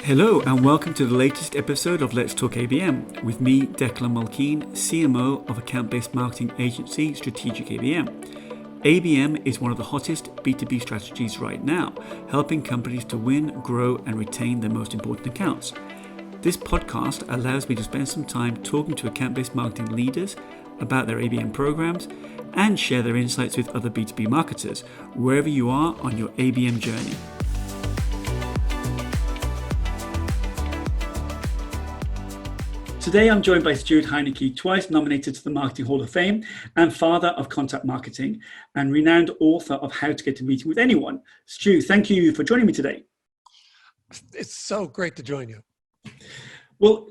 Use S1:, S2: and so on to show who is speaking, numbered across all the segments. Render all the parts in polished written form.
S1: Hello and welcome to the latest episode of Let's Talk ABM with me, Declan Mulkeen, CMO of account-based marketing agency Strategic ABM. ABM is one of the hottest B2B strategies right now, helping companies to win, grow and retain their most important accounts. This podcast allows me to spend some time talking to account-based marketing leaders about their ABM programs and share their insights with other B2B marketers, wherever you are on your ABM journey. Today I'm joined by Stu Heinecke, twice nominated to the Marketing Hall of Fame and father of contact marketing and renowned author of How to Get a Meeting with Anyone. Stu, thank you for joining me today.
S2: It's so great to join you.
S1: Well,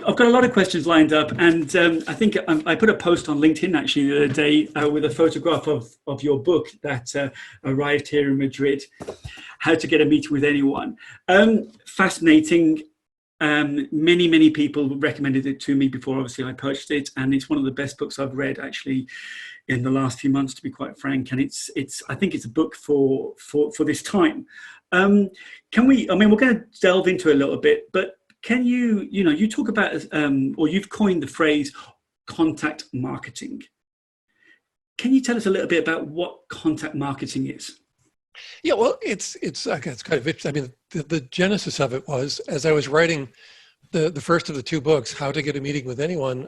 S1: I've got a lot of questions lined up, and I think I put a post on LinkedIn actually the other day with a photograph of your book that arrived here in Madrid, How to Get a Meeting with Anyone. Fascinating. Many people recommended it to me before obviously I purchased it, and it's one of the best books I've read actually in the last few months, to be quite frank, and I think it's a book for this time. We're going to delve into it a little bit, but can you talk about or you've coined the phrase contact marketing. Can you tell us a little bit about what contact marketing is?
S2: Yeah, well, it's kind of interesting. I mean, the genesis of it was, as I was writing the first of the two books, How to Get a Meeting with Anyone,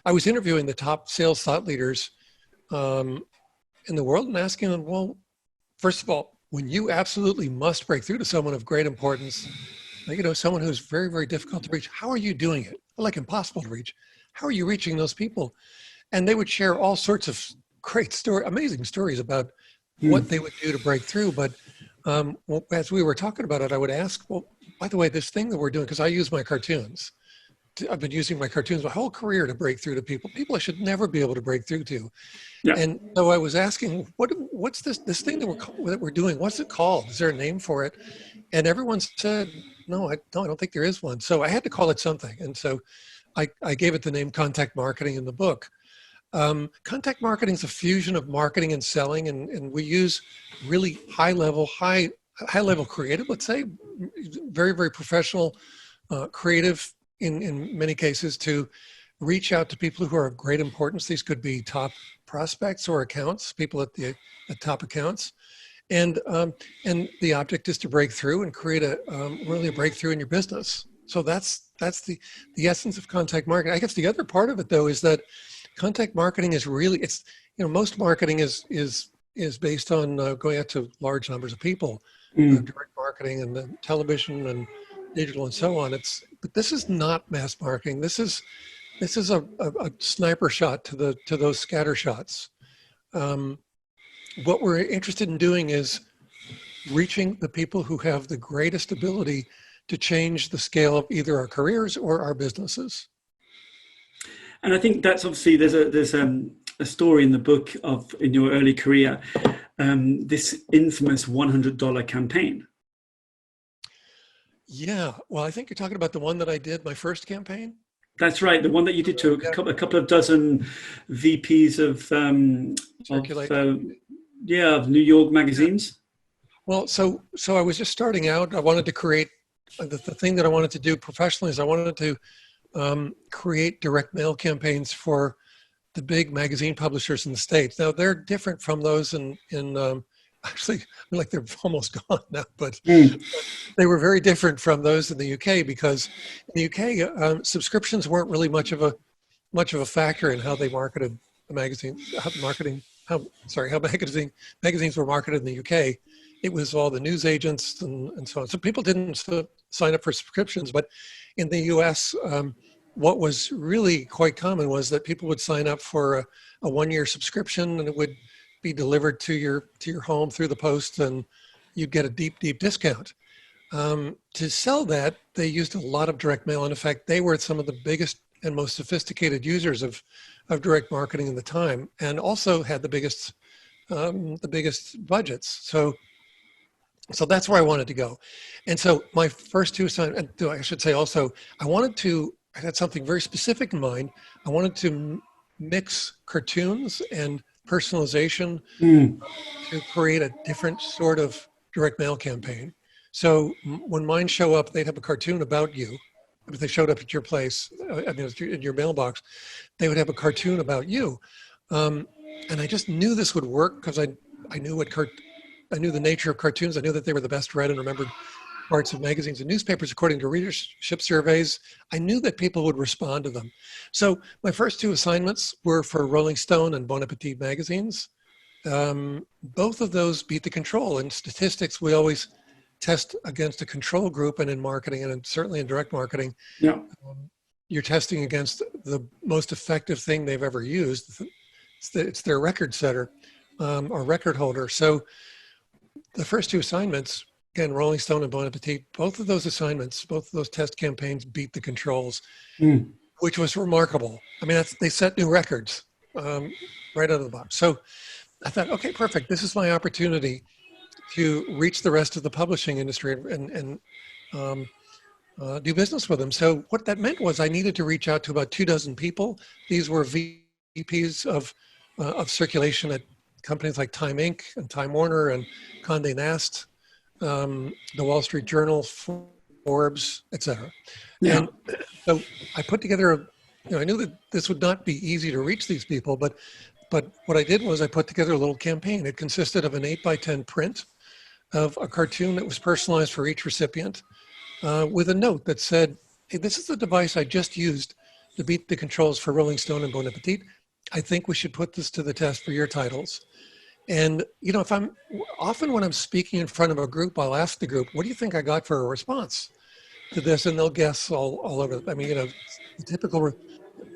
S2: I was interviewing the top sales thought leaders in the world and asking them, well, first of all, when you absolutely must break through to someone of great importance, someone who's very, very difficult to reach, how are you doing it? Like impossible to reach. How are you reaching those people? And they would share all sorts of great amazing stories about what they would do to break through. But as we were talking about it, I would ask, well, by the way, this thing that we're doing, because I use my cartoons. I've been using my cartoons my whole career to break through to people I should never be able to break through to. Yeah. And so I was asking, what's this thing that we're doing? What's it called? Is there a name for it? And everyone said, no, I don't think there is one. So I had to call it something. And so I gave it the name contact marketing in the book. Contact marketing is a fusion of marketing and selling, and we use really high level creative, let's say, very, very professional, creative in many cases, to reach out to people who are of great importance. These could be top prospects or accounts, people at top accounts. And the object is to break through and create really a breakthrough in your business. So that's the essence of contact marketing. I guess the other part of it, though, is that contact marketing is really, most marketing is based on going out to large numbers of people, direct marketing and then television and digital and so on. But this is not mass marketing. This is a sniper shot to those scatter shots. What we're interested in doing is reaching the people who have the greatest ability to change the scale of either our careers or our businesses.
S1: And I think that's obviously there's a story in the book in your early career, this infamous $100 campaign.
S2: Yeah, well, I think you're talking about the one that I did, my first campaign.
S1: That's right, the one that you did to a couple of dozen VPs of New York magazines.
S2: Well, so I was just starting out. I wanted to create the thing that I wanted to do professionally is I wanted to create direct mail campaigns for the big magazine publishers in the States. Now they're different from those in actually, like they're almost gone now, but they were very different from those in the UK, because in the UK subscriptions weren't really much of a factor in how they marketed the magazine. How magazines were marketed in the UK. It was all the news agents and so on. So people didn't sign up for subscriptions, but in the US, what was really quite common was that people would sign up for a 1-year subscription, and it would be delivered to your home through the post, and you'd get a deep discount. To sell that, they used a lot of direct mail, and in fact, they were some of the biggest and most sophisticated users of direct marketing in the time, and also had the biggest budgets. So that's where I wanted to go. And so my first two assignments, I should say also, I had something very specific in mind. I wanted to mix cartoons and personalization to create a different sort of direct mail campaign. So when mine show up, they'd have a cartoon about you. If they showed up at your place, in your mailbox, they would have a cartoon about you. And I just knew this would work because I knew I knew the nature of cartoons. I knew that they were the best read and remembered parts of magazines and newspapers according to readership surveys. I knew that people would respond to them. So my first two assignments were for Rolling Stone and Bon Appetit magazines. Both of those beat the control. In statistics, we always test against a control group, and in marketing, and certainly in direct marketing,
S1: Yeah.
S2: You're testing against the most effective thing they've ever used. It's their record setter or record holder. So the first two assignments, again, Rolling Stone and Bon Appetit, both of those assignments, both of those test campaigns beat the controls, which was remarkable. I mean, they set new records right out of the box. So I thought, okay, perfect. This is my opportunity to reach the rest of the publishing industry and do business with them. So what that meant was I needed to reach out to about 24 people. These were VPs of circulation at companies like Time Inc. and Time Warner and Condé Nast, the Wall Street Journal, Forbes, etc.
S1: Yeah.
S2: And so I put together I knew that this would not be easy to reach these people, but what I did was I put together a little campaign. It consisted of an 8x10 print of a cartoon that was personalized for each recipient, with a note that said, hey, this is the device I just used to beat the controls for Rolling Stone and Bon Appetit. I think we should put this to the test for your titles. And, if often when I'm speaking in front of a group, I'll ask the group, what do you think I got for a response to this? And they'll guess all over. I mean,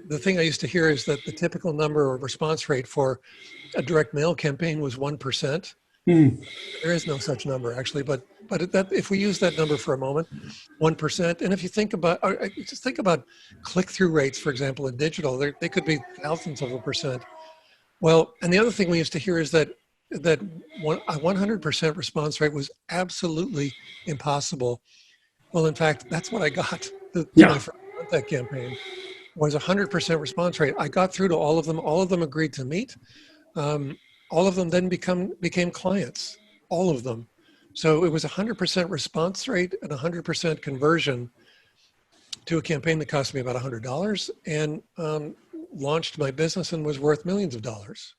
S2: the thing I used to hear is that the typical number or response rate for a direct mail campaign was 1%. There is no such number actually, but that if we use that number for a moment, 1%, and if you think about, just think about click-through rates, for example, in digital, they could be thousands of a percent. Well, and the other thing we used to hear is that a 100% response rate was absolutely impossible. Well, in fact, that's what I got. My first contact campaign was 100% response rate. I got through to all of them. All of them agreed to meet. All of them then became clients, all of them. So it was 100% response rate and 100% conversion to a campaign that cost me about $100 and launched my business and was worth millions of dollars.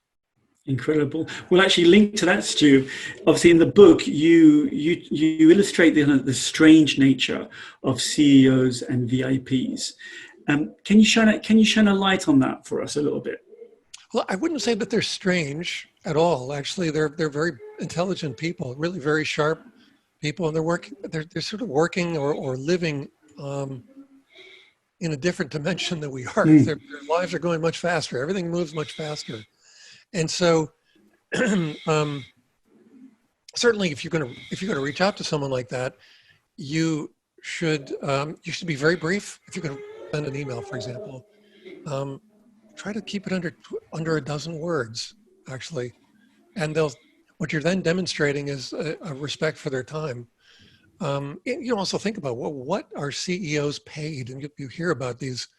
S1: Incredible. Well, actually, linked to that, Stu, obviously in the book, you illustrate the strange nature of CEOs and VIPs. Can you shine a light on that for us a little bit?
S2: Well, I wouldn't say that they're strange at all. Actually, they're very intelligent people, really very sharp people, and they're sort of working or living in a different dimension than we are. Their lives are going much faster. Everything moves much faster, and so certainly, if you're going to reach out to someone like that, you should be very brief. If you're going to send an email, for example. Try to keep it under a dozen words, actually. And what you're then demonstrating is a respect for their time. You also think about, well, what are CEOs paid? And you hear about these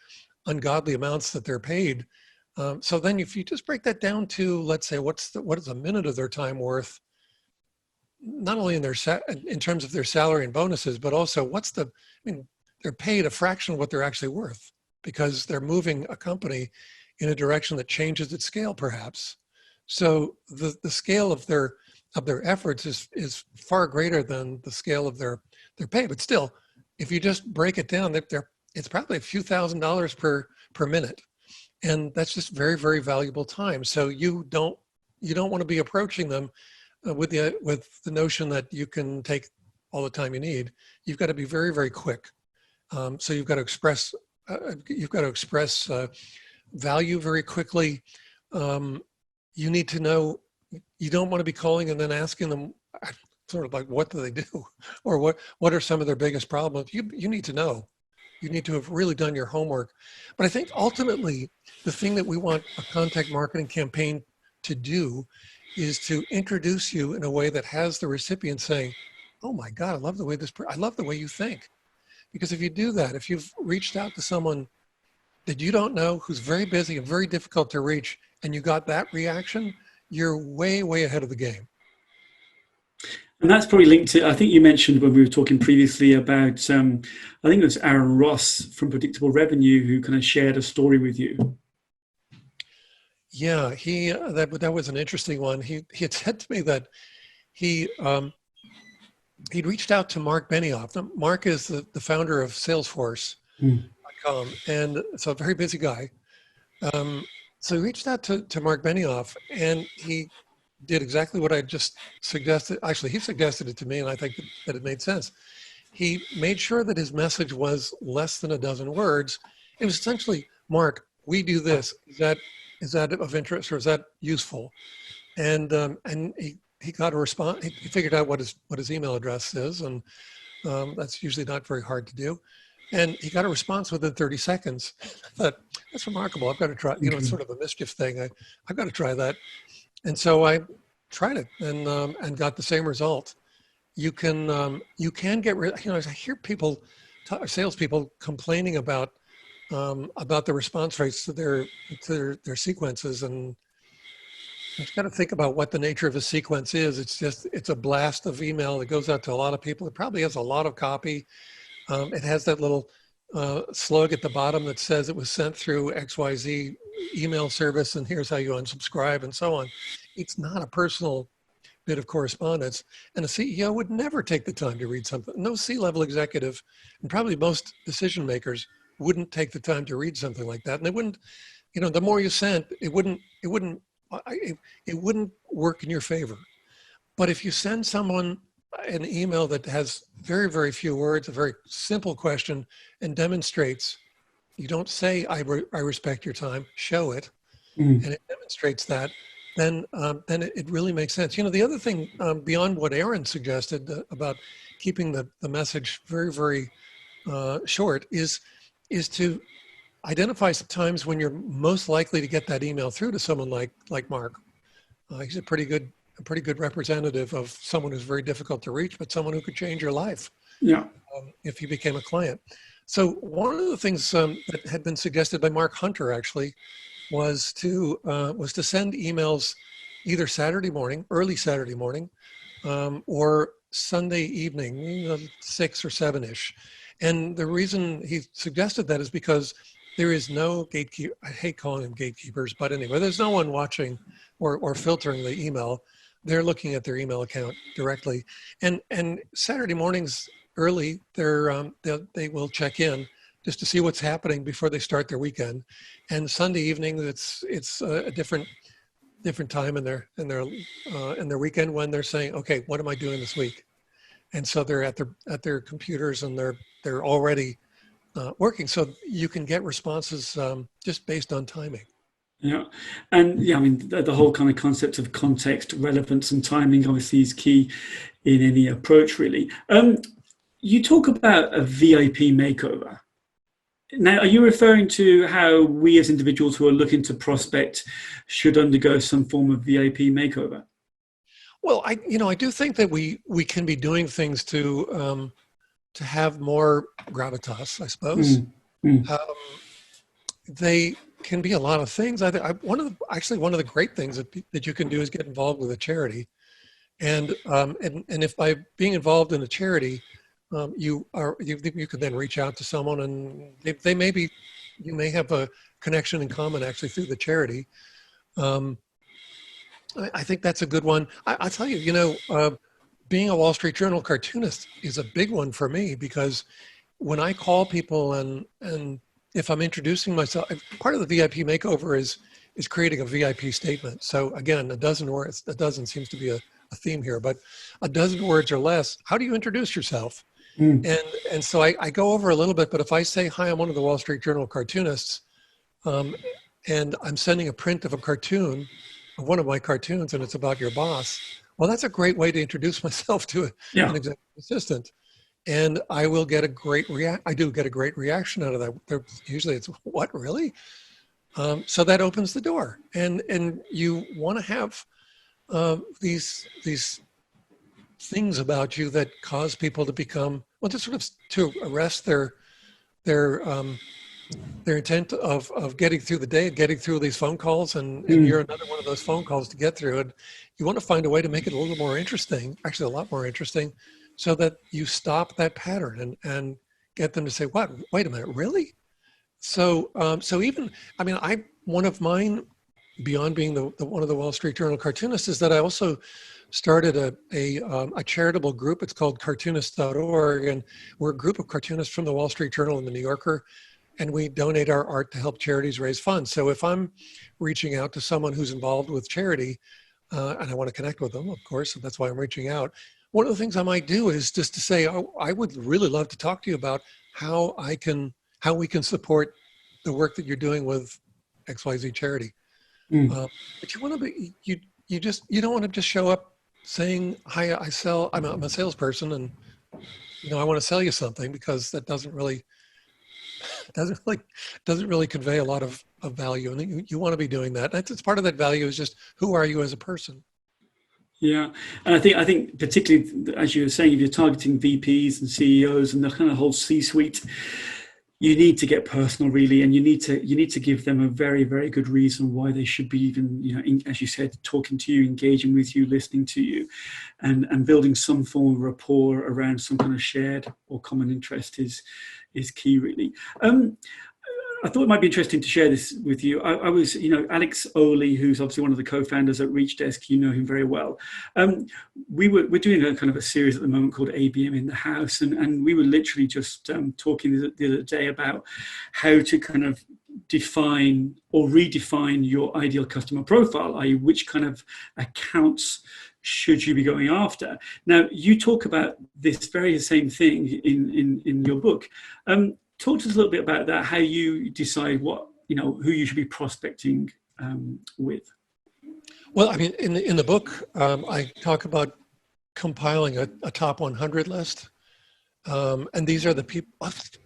S2: ungodly amounts that they're paid. So then if you just break that down to, let's say, what is a minute of their time worth, not only in terms of their salary and bonuses, but also they're paid a fraction of what they're actually worth because they're moving a company in a direction that changes its scale, perhaps. So the scale of their efforts is far greater than the scale of their pay. But still, if you just break it down, it's probably a few $1,000s per minute, and that's just very, very valuable time. So you don't want to be approaching them with the notion that you can take all the time you need. You've got to be very, very quick. So you've got to express value very quickly. You need to know, you don't want to be calling and then asking them sort of like, what do they do? Or what are some of their biggest problems? You need to know. You need to have really done your homework. But I think ultimately, the thing that we want a contact marketing campaign to do is to introduce you in a way that has the recipient saying, oh my God, I love the way you think. Because if you do that, if you've reached out to someone that you don't know, who's very busy and very difficult to reach, and you got that reaction, you're way, way ahead of the game.
S1: And that's probably linked to, I think you mentioned when we were talking previously about, I think it was Aaron Ross from Predictable Revenue who kind of shared a story with you.
S2: Yeah, he that was an interesting one. He had said to me that he he'd reached out to Mark Benioff. Now, Mark is the founder of Salesforce.com, and so a very busy guy. So he reached out to Mark Benioff, and he did exactly what I just suggested. Actually, he suggested it to me, and I think that it made sense. He made sure that his message was less than a dozen words. It was essentially, Mark, we do this. Is that of interest, or is that useful? And he got a response. He figured out what his email address is, and that's usually not very hard to do. And he got a response within 30 seconds. I thought, that's remarkable. I've got to try. You know, it's sort of a mischief thing. I've got to try that. And so I tried it and got the same result. You can get rid. You know, I hear people, salespeople complaining about the response rates to their sequences, and you've got to think about what the nature of a sequence is. It's a blast of email that goes out to a lot of people. It probably has a lot of copy. It has that little slug at the bottom that says it was sent through XYZ email service, and here's how you unsubscribe, and so on. It's not a personal bit of correspondence, and a CEO would never take the time to read something. No C-level executive, and probably most decision makers, wouldn't take the time to read something like that. And they wouldn't, you know, the more you sent, it wouldn't work in your favor. But if you send someone an email that has very, very few words, a very simple question, and demonstrates, you don't say, I respect your time, show it, and it demonstrates that, then it really makes sense. You know, the other thing beyond what Aaron suggested about keeping the message very, very short is to identify some times when you're most likely to get that email through to someone like Mark. He's a pretty good representative of someone who's very difficult to reach, but someone who could change your life.
S1: Yeah.
S2: If he became a client. So one of the things that had been suggested by Mark Hunter actually was to send emails either Saturday morning, early Saturday morning, or Sunday evening, you know, 6 or 7-ish. And the reason he suggested that is because there is no gatekeeper. I hate calling them gatekeepers, but anyway, there's no one watching or filtering the email. They're looking at their email account directly. And Saturday mornings early, they will check in just to see what's happening before they start their weekend. And Sunday evening, it's a different time in their weekend when they're saying, okay, what am I doing this week? And so they're at their computers, and they're already working. So you can get responses just based on timing.
S1: Yeah. And yeah, I mean, the whole kind of concept of context, relevance, and timing obviously is key in any approach, really. You talk about a VIP makeover. Now, are you referring to how we as individuals who are looking to prospect should undergo some form of VIP makeover?
S2: Well, I do think that we can be doing things to have more gravitas, I suppose. They can be a lot of things. One of the great things that you can do is get involved with a charity, and if by being involved in a charity, you can then reach out to someone, and you may have a connection in common actually through the charity. I think that's a good one. I'll tell you, being a Wall Street Journal cartoonist is a big one for me, because when I call people and if I'm introducing myself, part of the VIP makeover is creating a VIP statement. So again, a dozen words, a dozen seems to be a theme here, but a dozen words or less. How do you introduce yourself? And so I go over a little bit, but if I say, hi, I'm one of the Wall Street Journal cartoonists, and I'm sending a print of a cartoon, of one of my cartoons, and it's about your boss, well, that's a great way to introduce myself to an executive assistant. And I will get a great I do get a great reaction out of that. Usually it's, what, really? So that opens the door. And you want to have these things about you that cause people to become, well, just sort of to arrest their their intent of getting through the day, getting through these phone calls, and you're another one of those phone calls to get through. And you want to find a way to make it a little more interesting, actually a lot more interesting, so that you stop that pattern and get them to say, "What? Wait a minute, really?" So, so even, I mean, one of mine, beyond being the one of the Wall Street Journal cartoonists, is that I also started a charitable group. It's called cartoonist.org, and we're a group of cartoonists from the Wall Street Journal and the New Yorker, and we donate our art to help charities raise funds. So if I'm reaching out to someone who's involved with charity, and I want to connect with them, of course, and that's why I'm reaching out, one of the things I might do is just to say, oh, I would really love to talk to you about how we can support the work that you're doing with XYZ charity. But you want to be, you don't want to just show up saying, hi, I'm a salesperson, and I want to sell you something, because that doesn't really convey a lot of value. And you want to be doing that. It's part of that value is just, who are you as a person?
S1: Yeah, and I think particularly, as you were saying, if you're targeting VPs and CEOs and the kind of whole C-suite, you need to get personal, really, and you need to give them a very, very good reason why they should be even, as you said, talking to you, engaging with you, listening to you, and building some form of rapport around some kind of shared or common interest is key, really. I thought it might be interesting to share this with you. I was, Alex Oley, who's obviously one of the co-founders at ReachDesk, you know him very well. We're doing a kind of a series at the moment called ABM in the House, and we were literally just talking the other day about how to kind of define or redefine your ideal customer profile, i.e. which kind of accounts should you be going after. Now, you talk about this very same thing in your book. Talk to us a little bit about that, how you decide who you should be prospecting with.
S2: Well, I mean, in the book, I talk about compiling a top 100 list. And these are the people, let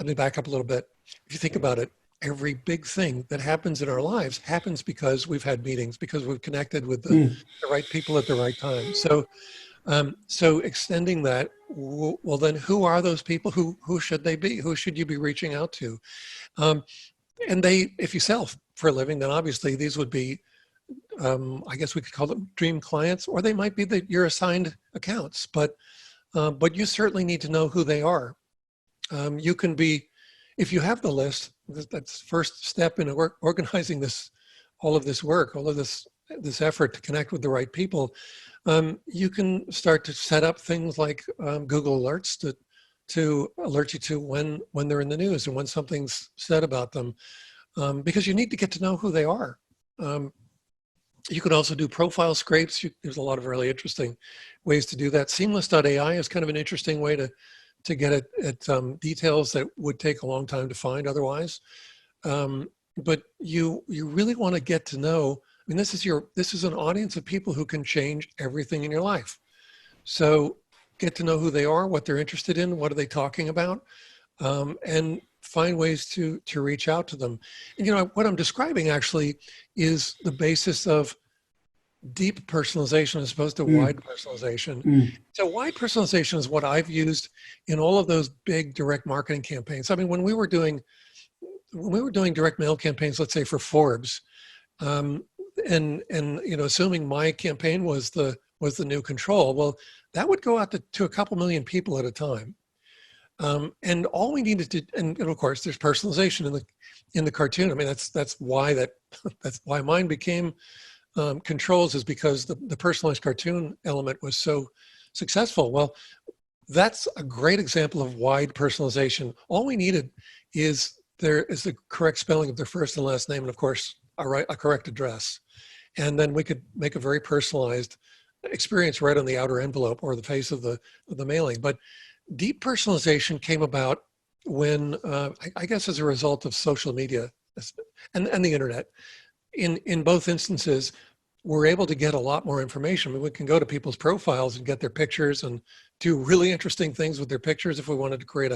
S2: me back up a little bit. If you think about it, every big thing that happens in our lives happens because we've had meetings, because we've connected with the right people at the right time. So extending that, well, then who are those people? Who should they be? Who should you be reaching out to? And if you sell for a living, then obviously these would be, I guess we could call them dream clients, or they might be your assigned accounts. But you certainly need to know who they are. You can be, if you have the list, that's first step in organizing all of this effort to connect with the right people. You can start to set up things like Google Alerts to alert you to when they're in the news and when something's said about them, because you need to get to know who they are. You can also do profile scrapes. There's a lot of really interesting ways to do that. Seamless.ai is kind of an interesting way to get at details that would take a long time to find otherwise. But you really want to get to know. I mean, this is an audience of people who can change everything in your life. So get to know who they are, what they're interested in, what are they talking about, and find ways to reach out to them. And what I'm describing actually is the basis of deep personalization as opposed to wide personalization. So wide personalization is what I've used in all of those big direct marketing campaigns. I mean, when we were doing direct mail campaigns, let's say for Forbes, and assuming my campaign was the new control, well, that would go out to a couple million people at a time. And all we needed to, and of course, there's personalization in the cartoon. I mean, that's why mine became controls, is because the personalized cartoon element was so successful. Well, that's a great example of wide personalization. All we needed is the correct spelling of their first and last name, and of course, a correct address. And then we could make a very personalized experience right on the outer envelope or the face of the mailing. But deep personalization came about when, I guess as a result of social media and the internet. In both instances, we're able to get a lot more information. I mean, we can go to people's profiles and get their pictures and do really interesting things with their pictures. If we wanted to create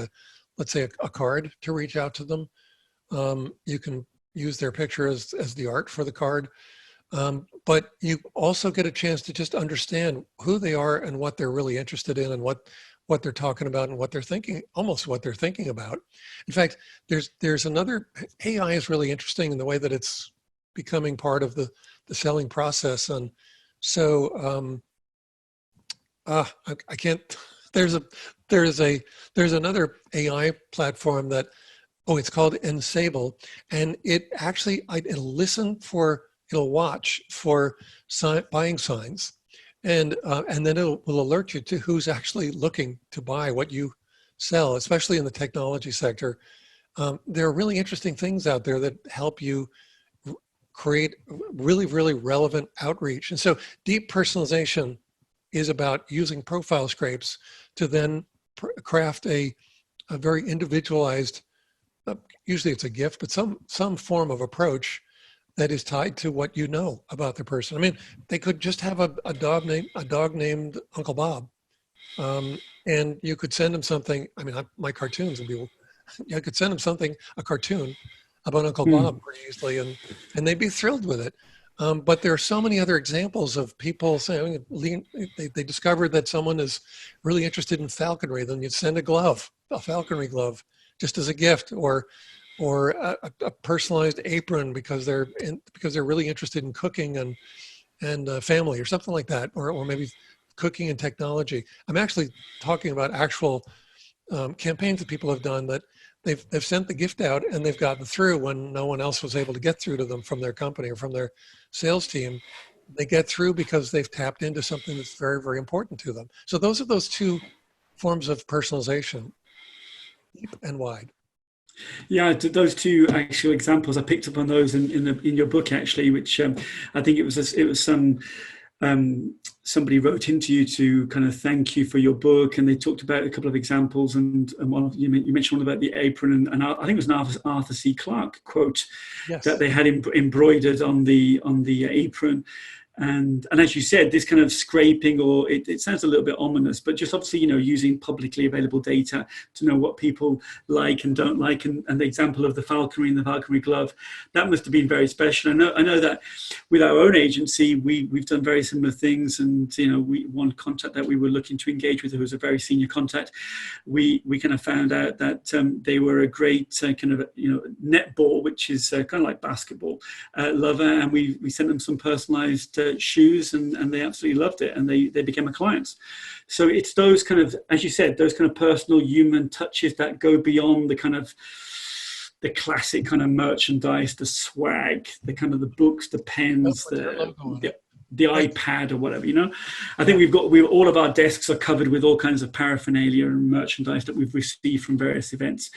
S2: let's say a card to reach out to them, you can use their picture as the art for the card. But you also get a chance to just understand who they are and what they're really interested in and what they're talking about and what they're thinking, almost what they're thinking about. In fact, there's another, AI is really interesting in the way that it's becoming part of the selling process. And so I can't, there's another AI platform that, it's called Ensable, and it'll listen for, it'll watch for buying signs, and then it will alert you to who's actually looking to buy what you sell, especially in the technology sector. There are really interesting things out there that help you create really, really relevant outreach. And so deep personalization is about using profile scrapes to then craft a very individualized, usually it's a gift, but some form of approach that is tied to what you know about the person. I mean, they could just have a dog named Uncle Bob, and you could send them something. I mean, my cartoons would be, I could send them something, a cartoon about Uncle Bob pretty easily, and they'd be thrilled with it. But there are so many other examples of people saying they discovered that someone is really interested in falconry. Then you send a falconry glove, just as a gift, or a personalized apron because they're really interested in cooking and family or something like that, or maybe cooking and technology. I'm actually talking about actual campaigns that people have done that they've sent the gift out and they've gotten through when no one else was able to get through to them from their company or from their sales team. They get through because they've tapped into something that's very, very important to them. So those are those two forms of personalization, deep and wide.
S1: Yeah, those two actual examples, I picked up on those in your book actually, which I think it was some somebody wrote into you to kind of thank you for your book, and they talked about a couple of examples, and one you mentioned one about the apron, and I think it was an Arthur C. Clarke quote. Yes. That they had embroidered on the apron. And as you said, this kind of scraping, or it sounds a little bit ominous, but just obviously, using publicly available data to know what people like and don't like. And the example of the falconry and the falconry glove, that must have been very special. I know that with our own agency, we've done very similar things. And, one contact that we were looking to engage with, who was a very senior contact, we kind of found out that they were a great kind of, netball, which is kind of like basketball lover. And we sent them some personalized shoes, and they absolutely loved it, and they became a client. So it's those kind of, as you said, those kind of personal human touches that go beyond the kind of the classic kind of merchandise, the swag, the kind of the books, the pens, the iPad or whatever, I think all of our desks are covered with all kinds of paraphernalia and merchandise that we've received from various events.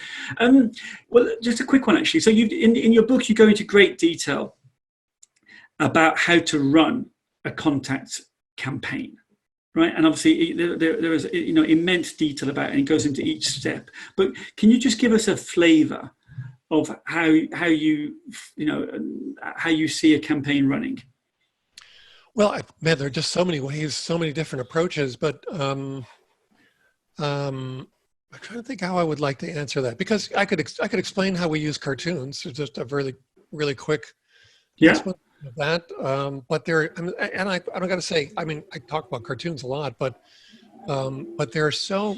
S1: Well, just a quick one actually. So you in your book, you go into great detail about how to run a contact campaign, right? And obviously there is immense detail about it, and it goes into each step. But can you just give us a flavour of how you see a campaign running?
S2: Well, man, there are just so many ways, so many different approaches. But I'm trying to think how I would like to answer that, because I could explain how we use cartoons. It's just a really, really quick explanation of that. But I don't got to say, I mean, I talk about cartoons a lot, but there's so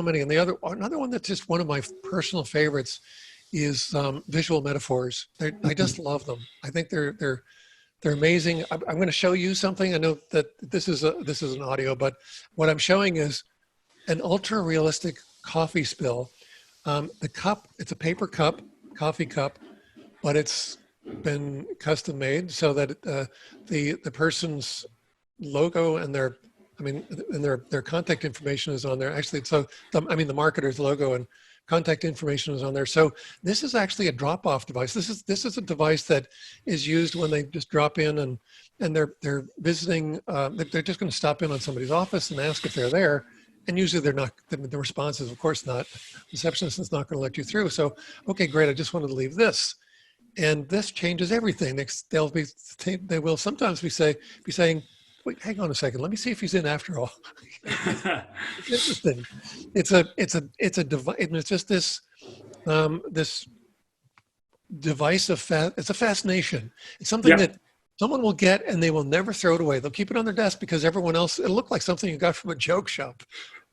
S2: many. And another one that's just one of my personal favorites is visual metaphors. I just love them. I think they're amazing. I'm going to show you something. I know that this is an audio, but what I'm showing is an ultra realistic coffee spill. The cup, it's a paper cup, coffee cup, but it's been custom made so that the person's logo and their contact information is on there. Actually, the marketer's logo and contact information is on there. So this is actually a drop-off device. This is a device that is used when they just drop in and they're visiting. They're just going to stop in on somebody's office and ask if they're there. And usually they're not. The response is, of course not. The receptionist is not going to let you through. So, okay, great. I just wanted to leave this. And this changes everything. They will sometimes be saying, wait, hang on a second. Let me see if he's in after all. It's interesting. It's a device. It's just this this device of it's a fascination. It's something that someone will get, and they will never throw it away. They'll keep it on their desk because everyone else, it'll look like something you got from a joke shop.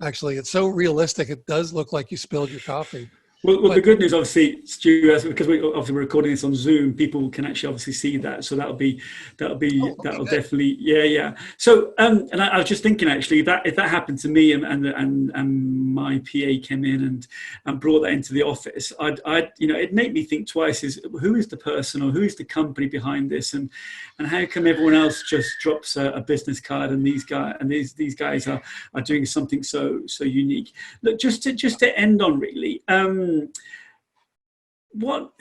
S2: Actually, it's so realistic. It does look like you spilled your coffee.
S1: Well, the
S2: But
S1: good news, obviously, Stu, because we're recording this on Zoom, people can actually obviously see that. So
S2: oh, okay,
S1: that'll
S2: good.
S1: definitely, yeah, yeah. So, and I was just thinking actually that if that happened to me and my PA came in and brought that into the office, it'd make me think twice: is who is the person or who is the company behind this, and how come everyone else just drops a business card and these guys are doing something so unique. Look, just to end on really. What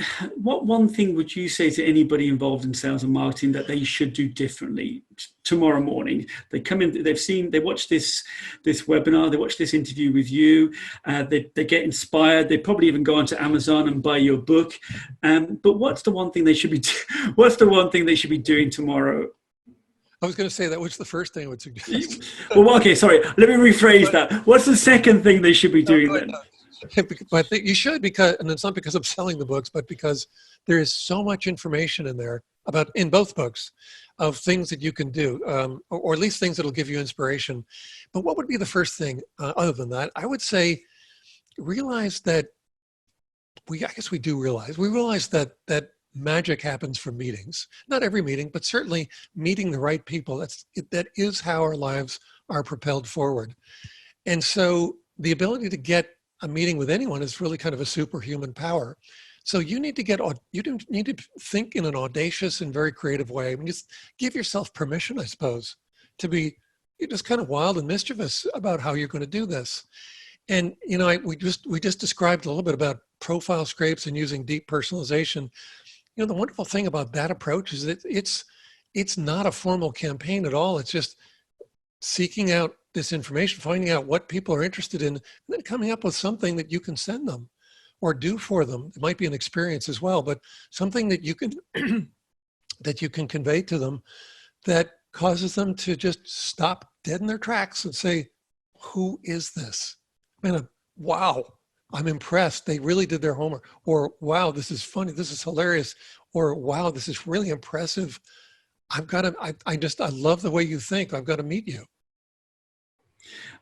S1: one thing would you say to anybody involved in sales and marketing that they should do differently tomorrow morning? They come in, they watch this webinar, they watch this interview with you, they get inspired, they probably even go onto Amazon and buy your book. But what's the one thing they should be doing tomorrow?
S2: I was going to say that. What's the first thing I would suggest?
S1: Well, okay, sorry. Let me rephrase that. What's the second thing they should be doing then?
S2: But I think you should, because, and it's not because I'm selling the books, but because there is so much information in there in both books of things that you can do, or at least things that'll give you inspiration. But what would be the first thing other than that? I would say realize that we realize that magic happens from meetings. Not every meeting, but certainly meeting the right people. That is how our lives are propelled forward. And so the ability to get a meeting with anyone is really kind of a superhuman power. So you need to think in an audacious and very creative way. I mean, just give yourself permission, I suppose, to be just kind of wild and mischievous about how you're going to do this. And we just described a little bit about profile scrapes and using deep personalization. The wonderful thing about that approach is that it's not a formal campaign at all. It's just seeking out this information, finding out what people are interested in, and then coming up with something that you can send them or do for them. It might be an experience as well, but something that you can that you can convey to them that causes them to just stop dead in their tracks and say, who is this? Man, wow, I'm impressed. They really did their homework. Or, wow, this is funny. This is hilarious. Or, wow, this is really impressive. I love the way you think. I've got to meet you.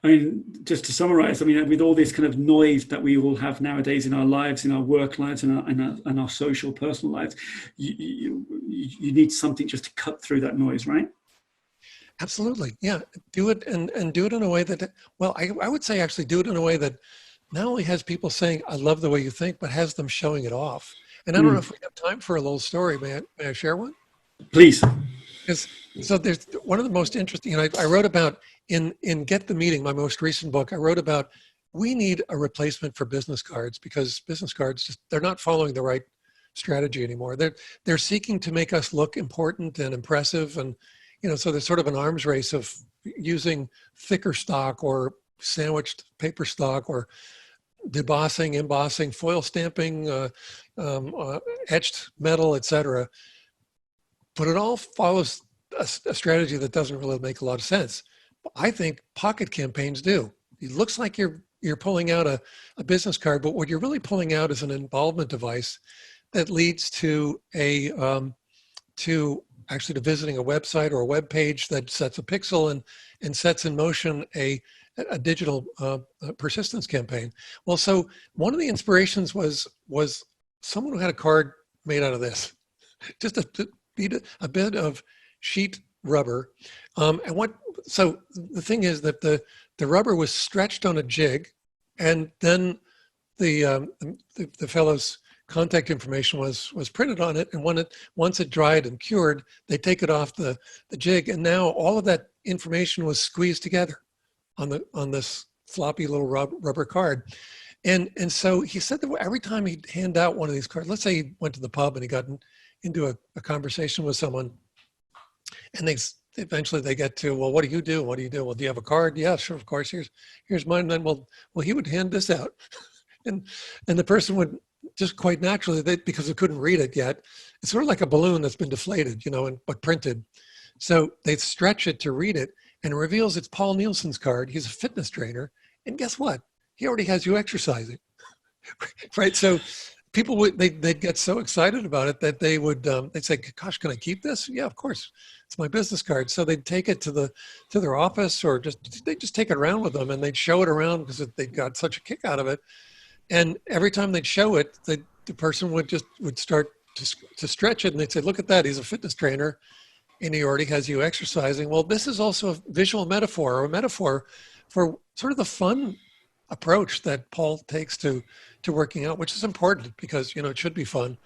S1: I mean, just to summarize, I mean, with all this kind of noise that we all have nowadays in our lives, in our work lives, and our social, personal lives, you need something just to cut through that noise, right?
S2: Absolutely. Yeah. Do it and do it in a way that, well, I would say actually do it in a way that not only has people saying, I love the way you think, but has them showing it off. And I don't know if we have time for a little story. May I share one?
S1: Please.
S2: So there's one of the most interesting, I wrote about in Get the Meeting, my most recent book, I wrote about we need a replacement for business cards because business cards, they're not following the right strategy anymore. They're seeking to make us look important and impressive. And, so there's sort of an arms race of using thicker stock or sandwiched paper stock or debossing, embossing, foil stamping, etched metal, etc. But it all follows a strategy that doesn't really make a lot of sense. I think pocket campaigns do. It looks like you're pulling out a business card, but what you're really pulling out is an involvement device that leads to to visiting a website or a web page that sets a pixel and sets in motion a digital persistence campaign. Well, so one of the inspirations was someone who had a card made out of this, just a bit of sheet rubber. So the thing is that the rubber was stretched on a jig, and then the fellow's contact information was printed on it. And once it dried and cured, they take it off the jig, and now all of that information was squeezed together on this floppy little rubber card. And so he said that every time he'd hand out one of these cards, let's say he went to the pub and he got into a conversation with someone, and eventually they get to, well, what do you do? What do you do? Well, do you have a card? Yeah, sure, of course. Here's mine. And then, well, he would hand this out, and the person would just quite naturally, because they couldn't read it yet, it's sort of like a balloon that's been deflated, but printed. So they stretch it to read it, and it reveals it's Paul Nielsen's card. He's a fitness trainer, and guess what? He already has you exercising, right? So people would they'd get so excited about it that they'd say, "Gosh, can I keep this?" Yeah, of course, it's my business card. So they'd take it to their office, or they just take it around with them, and they'd show it around because they got such a kick out of it. And every time they'd show it, the person would start to stretch it, and they'd say, "Look at that! He's a fitness trainer, and he already has you exercising." Well, this is also a visual metaphor, or a metaphor for sort of the fun approach that Paul takes to working out, which is important because, it should be fun.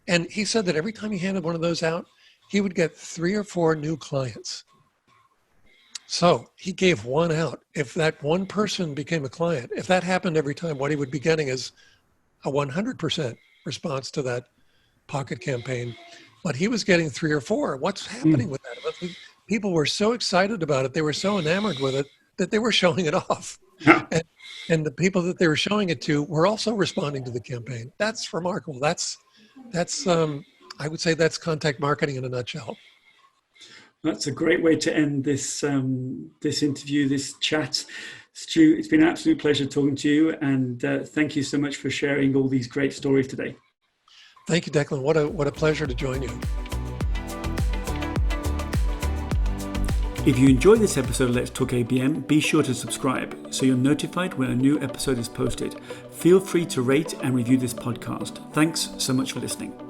S2: And he said that every time he handed one of those out, he would get 3 or 4 new clients. So he gave one out. If that one person became a client, if that happened every time, what he would be getting is a 100% response to that pocket campaign. But he was getting 3 or 4. What's happening with that? People were so excited about it. They were so enamored with it that they were showing it off.
S1: Yeah.
S2: And the people that they were showing it to were also responding to the campaign. That's remarkable. That's I would say that's contact marketing in a nutshell.
S1: That's a great way to end this this interview, this chat. Stu, it's been an absolute pleasure talking to you, and thank you so much for sharing all these great stories today.
S2: Thank you, Declan. What a pleasure to join you.
S1: If you enjoyed this episode of Let's Talk ABM, be sure to subscribe so you're notified when a new episode is posted. Feel free to rate and review this podcast. Thanks so much for listening.